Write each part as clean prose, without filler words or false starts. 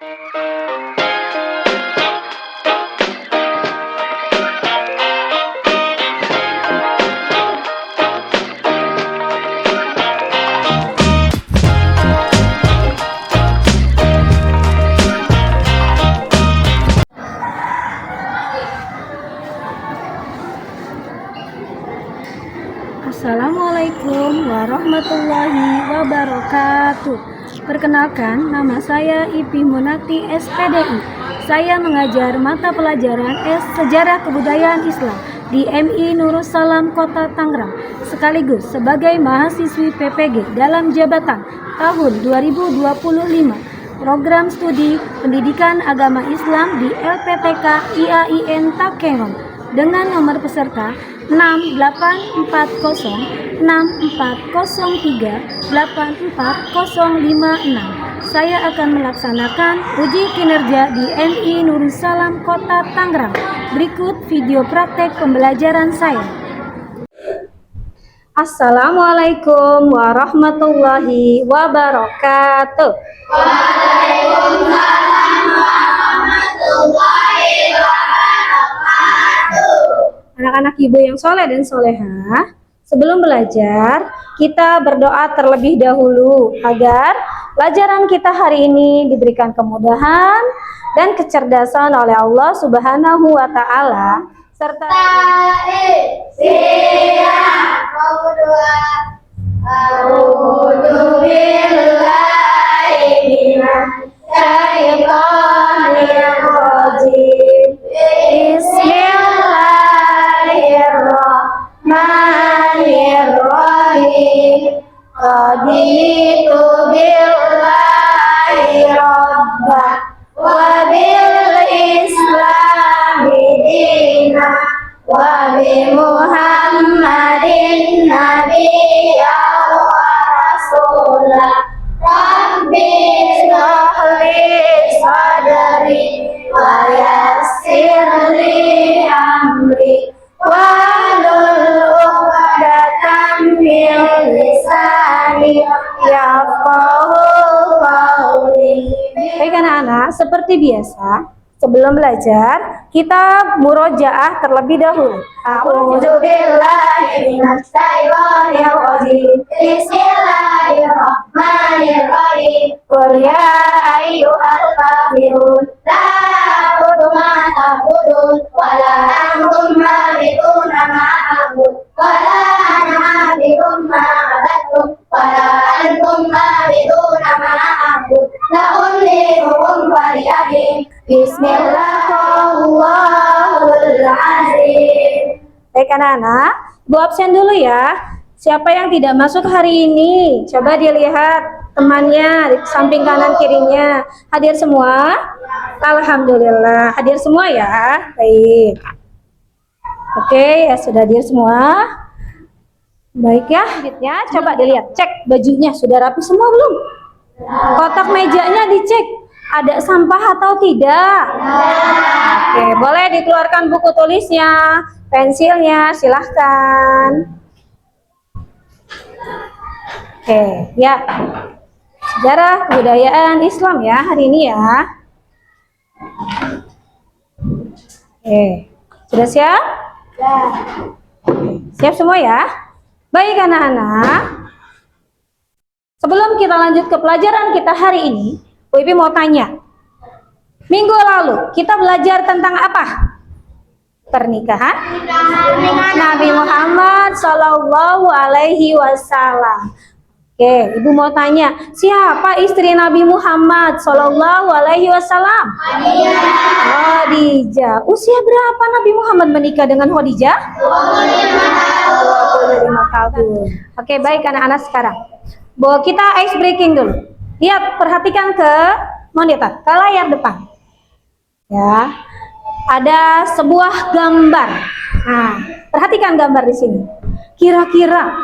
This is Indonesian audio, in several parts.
Assalamualaikum warahmatullahi wabarakatuh. Perkenalkan, nama saya Ipi Munati SPDI. Saya mengajar mata pelajaran Sejarah Kebudayaan Islam di MI Nurul Salam Kota Tangerang, sekaligus sebagai mahasiswi PPG dalam jabatan tahun 2025. Program Studi Pendidikan Agama Islam di LPTK IAIN Takengon dengan nomor peserta 6840640384056. Saya akan melaksanakan uji kinerja di MI Nurul Salam Kota Tangerang. Berikut video praktek pembelajaran saya. Assalamualaikum warahmatullahi wabarakatuh. Waalaikumsalam warahmatullahi wabarakatuh. Anak-anak ibu yang soleh dan solehah, sebelum belajar, kita berdoa terlebih dahulu agar pelajaran kita hari ini diberikan kemudahan dan kecerdasan oleh Allah Subhanahu wa Ta'ala, serta siap berdoa. A'udzu billahi minasy syaithanir rajim. Bismillahirrahmanirrahim. Raditu billahi rabba wa bil islami dina wa bi Muhammadin nabiyyan wa rasulah. Rabbi shrah li sadri wa yassir li amri wahlul 'uqdatam min lisani yafqahu qawli. Baik anak-anak, seperti biasa, sebelum belajar, kita murojaah terlebih dahulu. A'udzu billahi minasy syaithanir rajim. Bismillahirrahmanirrahim. Qul ya ayyuhal kafirun la a'budu ma ta'budun wa la antum 'abiduna ma a'budu wa la ana 'abidun ma 'abadtum wa la antum 'abiduna ma a'budu lahum dinuhum waliyadin. Bismillahirrahmanirrahim. Baik anak-anak, Bu absen dulu ya. Siapa yang tidak masuk hari ini? Coba dilihat temannya di samping kanan kirinya. Hadir semua? Alhamdulillah, hadir semua ya. Baik. Oke, ya sudah hadir semua. Baik ya, coba dilihat, cek bajunya sudah rapi semua belum? Kotak mejanya dicek. Ada sampah atau tidak? Oke, boleh dikeluarkan buku tulisnya, pensilnya, silahkan. Oke, ya. Sejarah kebudayaan Islam ya hari ini ya. Oke, sudah siap? Ya. Siap semua ya? Baik anak-anak. Sebelum kita lanjut ke pelajaran kita hari ini, Bu Ipi mau tanya, minggu lalu kita belajar tentang apa? Pernikahan Nabi Muhammad Sallallahu Alaihi Wasallam. Oke, Ibu mau tanya, siapa istri Nabi Muhammad Sallallahu Alaihi Wasallam? Khadijah. Usia berapa Nabi Muhammad menikah dengan Khadijah? 25 tahun. Oke, baik anak-anak sekarang. Kita ice breaking dulu. Lihat, perhatikan ke monitor, ke layar depan. Ya, ada sebuah gambar. Nah, perhatikan gambar di sini. Kira-kira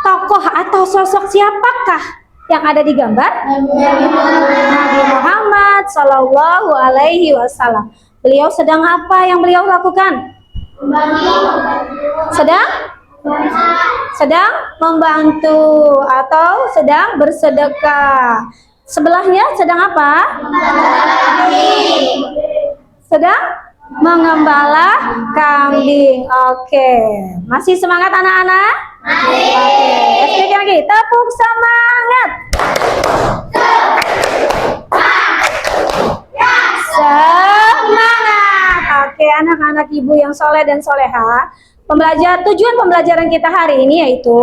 tokoh atau sosok siapakah yang ada di gambar? Nabi Muhammad Sallallahu Alaihi Wasallam. Beliau sedang apa yang beliau lakukan? Sedang membantu atau sedang bersedekah. Sebelahnya sedang apa? Sedang mengembala kambing. Oke. Masih semangat anak-anak? Oke. Sekali lagi, tepuk semangat. Semangat. Oke, anak-anak ibu yang soleh dan soleha. Tujuan pembelajaran kita hari ini yaitu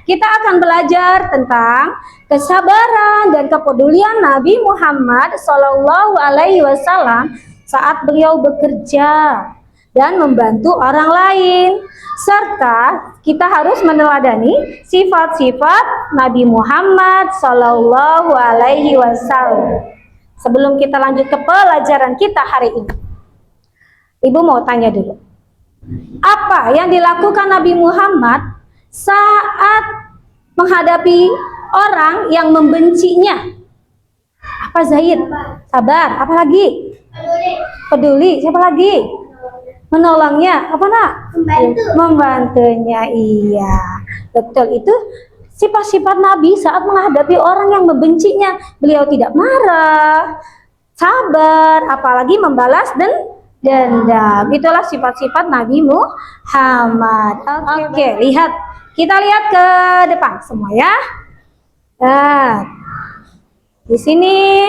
kita akan belajar tentang kesabaran dan kepedulian Nabi Muhammad Shallallahu Alaihi Wasallam saat beliau bekerja dan membantu orang lain, serta kita harus meneladani sifat-sifat Nabi Muhammad Shallallahu Alaihi Wasallam. Sebelum kita lanjut ke pelajaran kita hari ini, Ibu mau tanya dulu, apa yang dilakukan Nabi Muhammad saat menghadapi orang yang membencinya? Apa Zaid? Sabar. Apa lagi? Peduli. Siapa lagi? Menolongnya. Apa nak? Membantunya. Iya, betul, itu sifat-sifat Nabi saat menghadapi orang yang membencinya. Beliau tidak marah, sabar, apalagi membalas dendam. Itulah sifat-sifat Nabi Muhammad. Oke, lihat. Kita lihat ke depan semua ya. Nah, di sini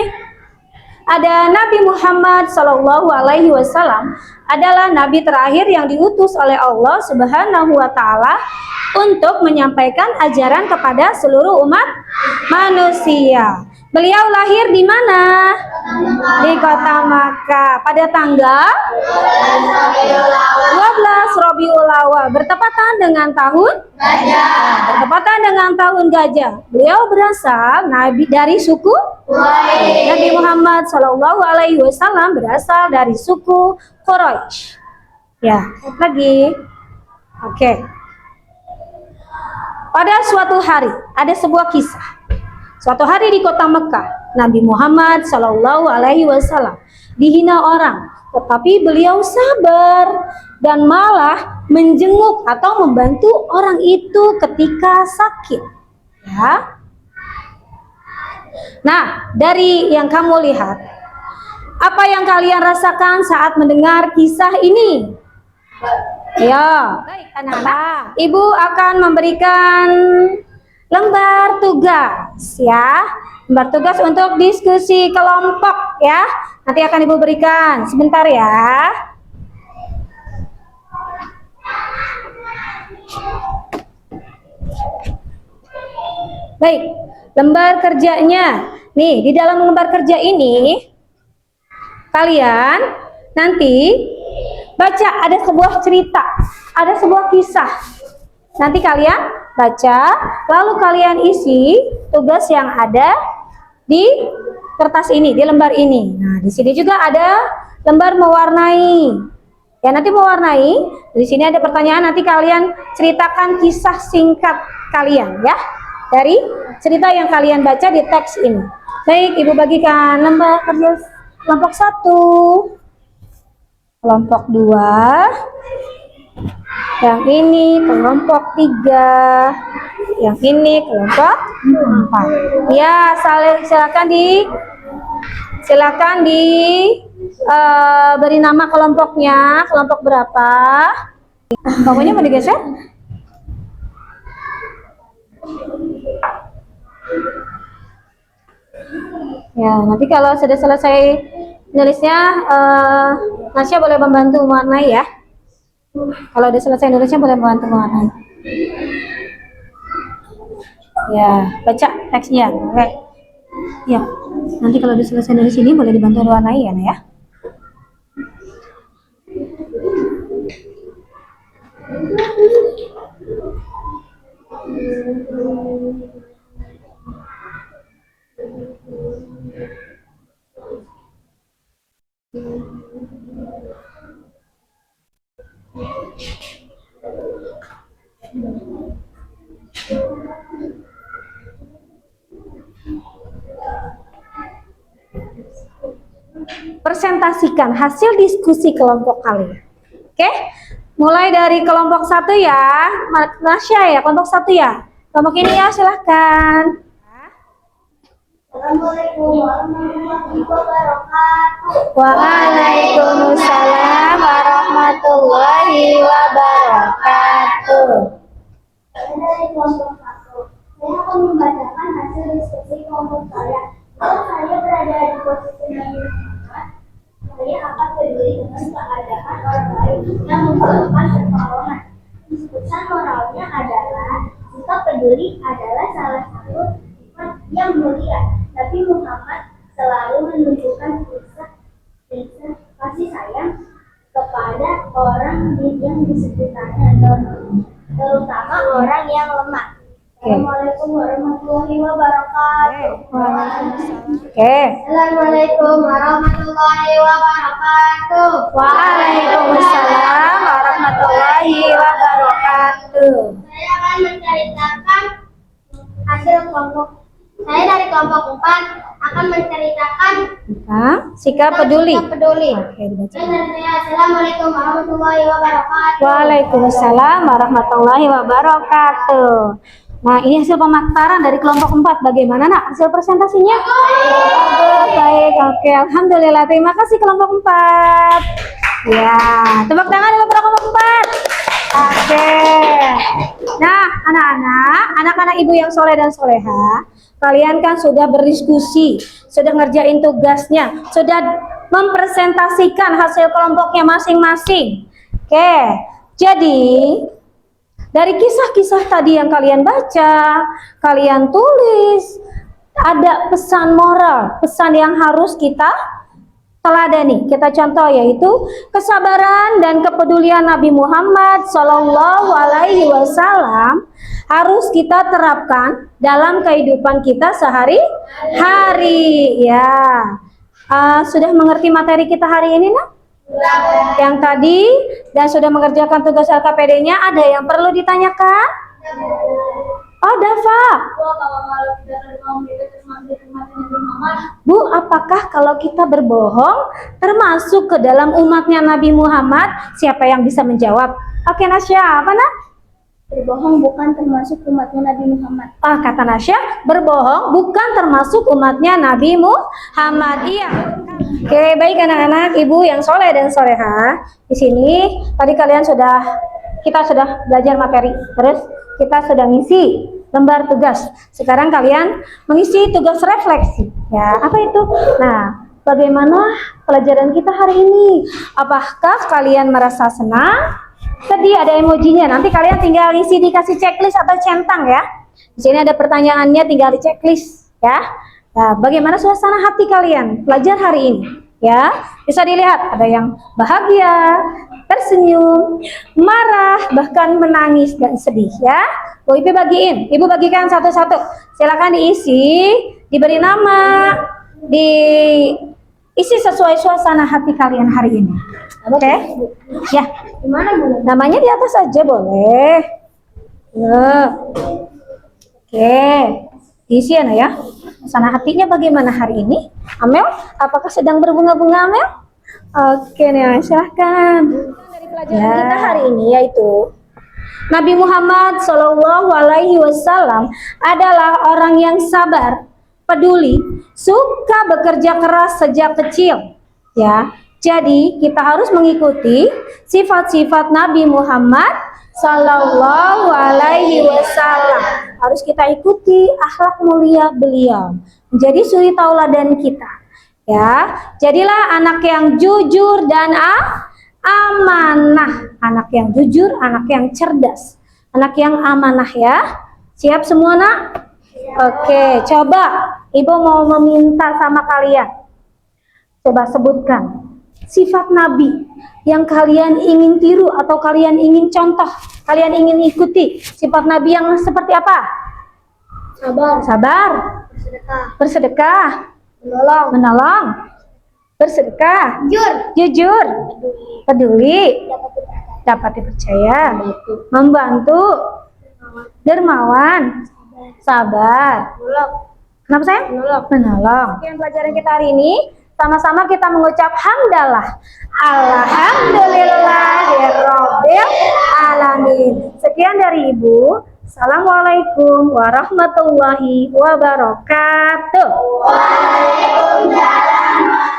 ada Nabi Muhammad Shallallahu Alaihi Wasallam adalah Nabi terakhir yang diutus oleh Allah Subhanahu Wa Taala untuk menyampaikan ajaran kepada seluruh umat manusia. Beliau lahir di mana? Di kota Makkah pada tanggal 12 Rabiul Awal bertepatan dengan tahun gajah. Beliau berasal dari suku Nabi Muhammad Shallallahu Alaihi Wasallam berasal dari suku Quraisy. Ya, lagi. Oke. Pada suatu hari ada sebuah kisah. Suatu hari di kota Mekah, Nabi Muhammad Shallallahu Alaihi Wasallam dihina orang, tetapi beliau sabar dan malah menjenguk atau membantu orang itu ketika sakit. Ya. Nah, dari yang kamu lihat, apa yang kalian rasakan saat mendengar kisah ini? Ya, baik anak-anak. Ibu akan memberikan lembar tugas ya, lembar tugas untuk diskusi kelompok ya. Nanti akan Ibu berikan sebentar ya. Baik, lembar kerjanya nih, di dalam lembar kerja ini kalian nanti baca, ada sebuah cerita, ada sebuah kisah. Nanti kalian baca, lalu kalian isi tugas yang ada di kertas ini, di lembar ini. Nah, di sini juga ada lembar mewarnai. Ya, nanti mewarnai. Di sini ada pertanyaan, nanti kalian ceritakan kisah singkat kalian ya, dari cerita yang kalian baca di teks ini. Baik, Ibu bagikan lembar kerja kelompok 1, kelompok 2. Yang ini kelompok 3, yang ini kelompok 4. Ya, silakan beri nama kelompoknya, kelompok berapa? Pokoknya mau digeser? Ya, nanti kalau sudah selesai nulisnya, Nasya boleh membantu mewarnai ya. Kalau udah selesai nulisnya boleh membantu mewarnai. Ya, baca teksnya. Oke. Ya, nanti kalau udah selesai nulis ini boleh dibantu mewarnai ya, Nak ya. Presentasikan hasil diskusi kelompok kalian. Oke, mulai dari kelompok 1 ya, Nasya ya, kelompok 1 ya. Kelompok ini ya, silahkan. Assalamualaikum warahmatullahi wabarakatuh. Waalaikumsalam warahmatullahi wabarakatuh. Saya dari kelompok 1. Saya akan membacakan hasil diskusi kelompok saya. Kalau saya berada di posisi Nabi Muhammad, saya akan peduli dengan keadaan orang lain yang membutuhkan pertolongan. Pesan moralnya adalah sikap peduli adalah salah satu sifat yang mulia. Nabi Muhammad selalu menunjukkan kisah kasih sayang kepada orang yang di sekitarnya, terutama orang yang lemah. Assalamualaikum warahmatullahi wabarakatuh. Assalamualaikum warahmatullahi wabarakatuh. Waalaikumsalam warahmatullahi wabarakatuh. Saya akan menceritakan hasil kelompok. Saya dari kelompok 4 akan menceritakan Sikap peduli. sikap peduli. Oke, dibaca. Assalamualaikum warahmatullahi wabarakatuh. Waalaikumsalam warahmatullahi wabarakatuh. Nah, ini hasil pemaparan dari kelompok 4. Bagaimana, Nak, hasil presentasinya? Baik, oke. Alhamdulillah. Terima kasih kelompok 4. Ya, tepuk tangan untuk kelompok 4. Oke. Nah, anak-anak ibu yang soleh dan soleha, kalian kan sudah berdiskusi, sudah ngerjain tugasnya, sudah mempresentasikan hasil kelompoknya masing-masing. Oke, jadi dari kisah-kisah tadi yang kalian baca, kalian tulis, ada pesan moral, pesan yang harus kita teladani. Kita contoh yaitu kesabaran dan kepedulian Nabi Muhammad Shallallahu Alaihi Wasallam harus kita terapkan dalam kehidupan kita sehari-hari. Ya, sudah mengerti materi kita hari ini, Nak? Yang tadi dan sudah mengerjakan tugas LKPD-nya, ada yang perlu ditanyakan? Oh, Dava. Bu, apakah kalau kita berbohong termasuk ke dalam umatnya Nabi Muhammad? Siapa yang bisa menjawab? Oke, Nasya, apa, Nak? Berbohong bukan termasuk umatnya Nabi Muhammad. Kata Nasya, berbohong bukan termasuk umatnya Nabi Muhammad. Iya. Oke, baik anak-anak, ibu yang soleh dan soleha. Di sini tadi kita sudah belajar materi, terus kita sudah ngisi lembar tugas. Sekarang kalian mengisi tugas refleksi. Ya, apa itu? Nah, bagaimana pelajaran kita hari ini? Apakah kalian merasa senang? Tadi ada emojinya. Nanti kalian tinggal isi, dikasih checklist atau centang ya. Di sini ada pertanyaannya, tinggal di checklist ya. Nah, bagaimana suasana hati kalian belajar hari ini? Ya, bisa dilihat ada yang bahagia, tersenyum, marah, bahkan menangis dan sedih ya. Bu Ibu bagiin, Ibu bagikan satu-satu. Silakan diisi, diberi nama, diisi sesuai suasana hati kalian hari ini. Oke? Ya. Gimana, Bu? Namanya di atas saja boleh. Ya. Oke. Diisi ya. Suasana hatinya bagaimana hari ini? Amel, apakah sedang berbunga-bunga, Amel? Oke nih, silahkan. Dari pelajaran kita hari ini yaitu Nabi Muhammad Shallallahu Alaihi Wasallam adalah orang yang sabar, peduli, suka bekerja keras sejak kecil. Ya, jadi kita harus mengikuti sifat-sifat Nabi Muhammad Sallallahu Alaihi Wasallam. Harus kita ikuti akhlak mulia beliau, menjadi suri tauladan kita. Ya, jadilah anak yang jujur dan amanah. Anak yang jujur, anak yang cerdas, anak yang amanah ya. Siap semua, Nak? Oke, coba Ibu mau meminta sama kalian. Coba sebutkan sifat Nabi yang kalian ingin tiru atau kalian ingin contoh, kalian ingin ikuti. Sifat Nabi yang seperti apa? Sabar, bersedekah, menolong, bersedekah, jujur, peduli, dapat dipercaya, membantu, dermawan, sabar. Kenapa sayang? Menolong. Sekian pelajaran kita hari ini. Sama-sama kita mengucap hamdalah. Alhamdulillahirabbil alamin. Sekian dari Ibu. Assalamualaikum warahmatullahi wabarakatuh. Waalaikumsalam